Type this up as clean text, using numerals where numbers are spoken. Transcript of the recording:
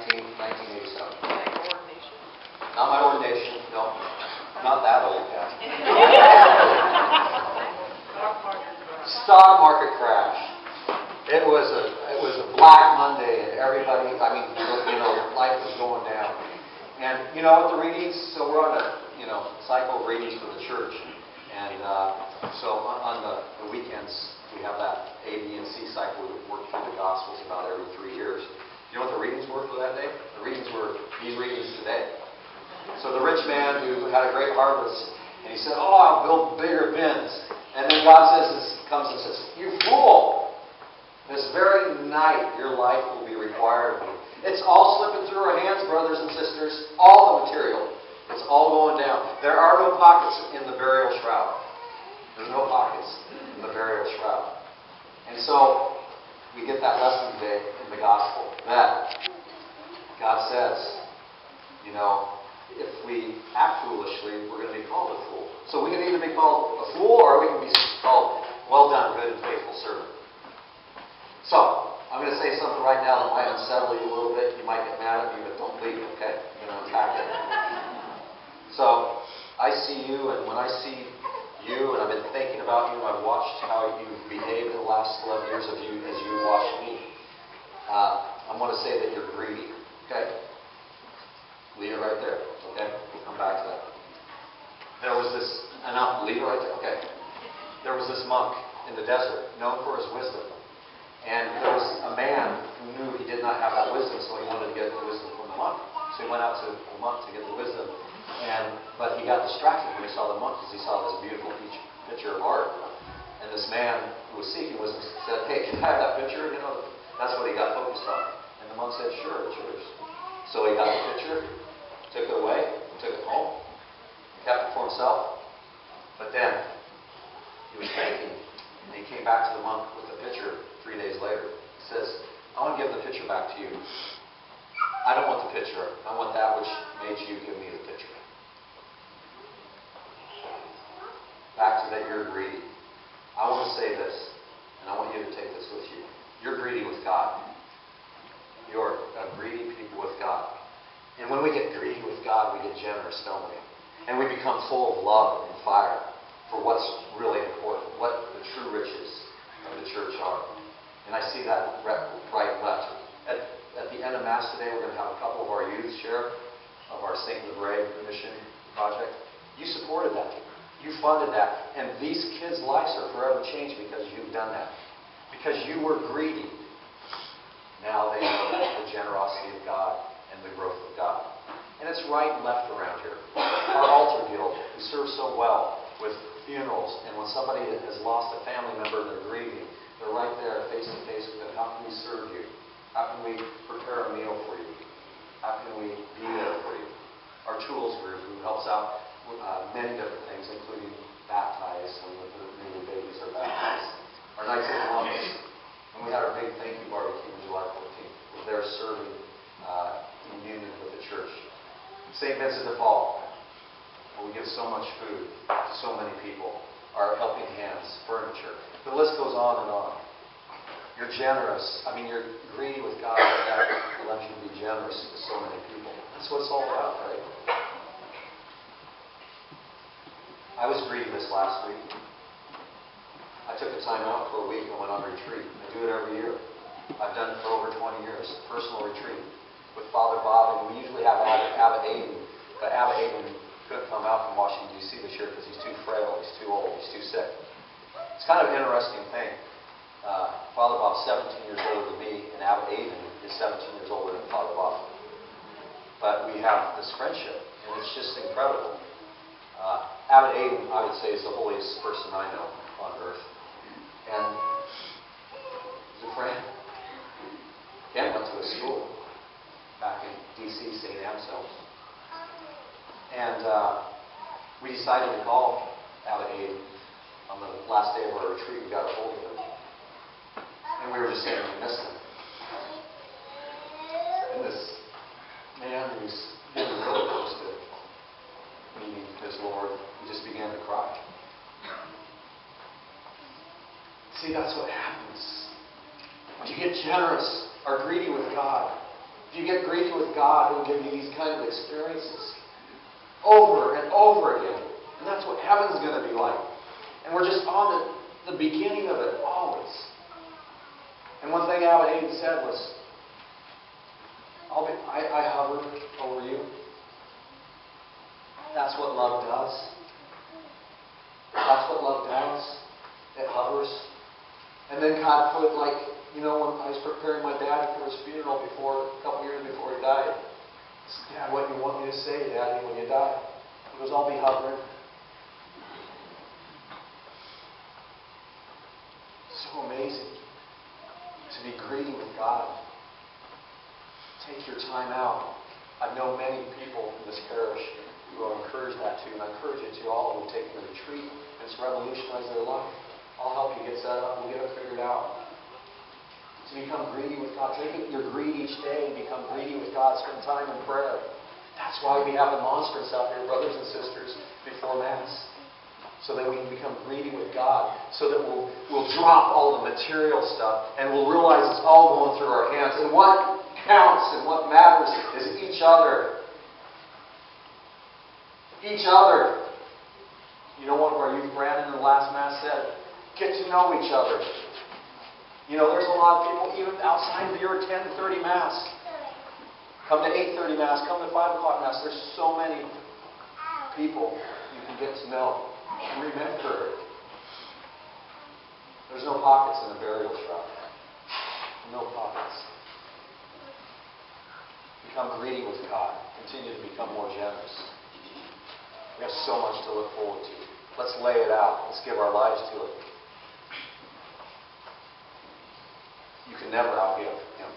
1987. Like ordination. Not my ordination, no. I'm not that old yet. Stock market crash. It was a Black Monday, and everybody, life was going down. And you know what the readings? So we're on a cycle of readings for the church, and so on the weekends we have that A, B, and C cycle. We work through the Gospels about every 3 years. You know what the readings were for that day? The readings were these readings today. So the rich man who had a great harvest, and he said, "Oh, I'll build bigger bins." And then God comes and says, "You fool! This very night your life will be required of you." It's all slipping through our hands, brothers and sisters. All the material. It's all going down. There are no pockets in the burial shroud. There's no pockets in the burial shroud. And so we get that lesson today in the gospel that God says, if we act foolishly, we're going to be called a fool. So we can either be called a fool or we can be called, "Well done, good and faithful servant." So, I'm going to say something right now that might unsettle you a little bit. You might get mad at me, but don't leave, okay? I'm going to unpack it. So, I see you, and when I see you, and I've been thinking about you, and I've watched how you've behaved in the last 11 years of you as you watched me, I'm going to say that you're greedy, okay? Leave it right there, okay? We'll come back to that. There was this, leave it right there, okay. There was this monk in the desert, known for his wisdom. And there was a man who knew he did not have that wisdom, so he wanted to get the wisdom from the monk. So he went out to the monk to get the wisdom. But he got distracted when he saw the monk, because he saw this beautiful picture of art. And this man who was seeking wisdom said, "Hey, can I have that picture?" That's what he got focused on. And the monk said, "Sure, it's yours." So he got the picture, took it away, took it home, kept it for himself. But then he was thinking, and he came back to the monk with the picture 3 days later. He says, "I want to give the picture back to you. I don't want the picture. I want that which made you give me the picture." Back to that you're greedy. I want to say this, and I want you to take this with you. You're greedy with God. You're a greedy people with God. And when we get greedy with God, we get generous, don't we? And we become full of love and fire for what's really important, what the true riches of the church are. And I see that right and left. At the end of Mass today, we're going to have a couple of our youth share of our St. Libre mission project. You supported that. You funded that. And these kids' lives are forever changed because you've done that. Because you were greedy. Now they know the generosity of God and the growth of God. And it's right and left around here. Our altar guild, who serves so well with funerals, and when somebody has lost a family member and they're grieving, they're right there face to face with them. How can we serve you? How can we prepare a meal for you? How can we be there for you? Our tools group, who helps out with many different things, including baptize when the new babies are baptized. Our Knights of Columbus, when we had our big thank you barbecue on July 14th, we're there serving in union with the church. St. Vincent de Paul, where we give so much food to so many people. Our Helping Hands, furniture. The list goes on and on. You're generous. You're greedy with God, but that allows you to be generous to so many people. That's what it's all about, right? I was greedy this last week. I took a time out for a week and went on retreat. I do it every year. I've done it for over 20 years. Personal retreat with Father Bob, and we usually have Abbot Aiden. But Abbot Aiden couldn't come out from Washington, D.C. this year because he's too frail, he's too old, he's too sick. It's kind of an interesting thing. Father Bob's 17 years older than me, and Abbot Aiden is 17 years older than Father Bob. But we have this friendship, and it's just incredible. Abbot Aiden, I would say, is the holiest person I know on earth. And he's a friend. Ken went to a school back in D.C., St. Anselm's. And we decided to call Abbot Aiden on the last day of our retreat. We got a hold of him. And we were just saying we missed him. And this man who's getting really close to meeting his Lord, he just began to cry. See, that's what happens. When you get generous or greedy with God, If you get greedy with God, He'll give you these kind of experiences over and over again. And that's what heaven's going to be like. And we're just on the beginning of it, always. And one thing Abbot Hayden said was, I hover over you. That's what love does. That's what love does. It hovers. And then God put, when I was preparing my dad for his funeral a couple years before he died, I said, Dad, what do you want me to say, Daddy, when you die? He goes, I'll be hovering. So amazing to be greedy with God. Take your time out. I've known many people in this parish who I'll encourage that to, and I encourage you to, all who have taken a retreat, and it's revolutionized their life. I'll help you get set up. We'll get it figured out. To become greedy with God. Take your greed each day and become greedy with God. Spend time in prayer. That's why we have the monstrance out here, brothers and sisters, before Mass. So that we can become greedy with God. So that we'll drop all the material stuff and we'll realize it's all going through our hands. And what counts and what matters is each other. Each other. You know what our youth Brandon in the last Mass said? Get to know each other. There's a lot of people, even outside of your 10:30 Mass. Come to 8:30 Mass, come to 5 o'clock Mass. There's so many people you can get to know. And remember, there's no pockets in a burial shroud. No pockets. Become greedy with God. Continue to become more generous. We have so much to look forward to. Let's lay it out. Let's give our lives to it. You can never outgive Him.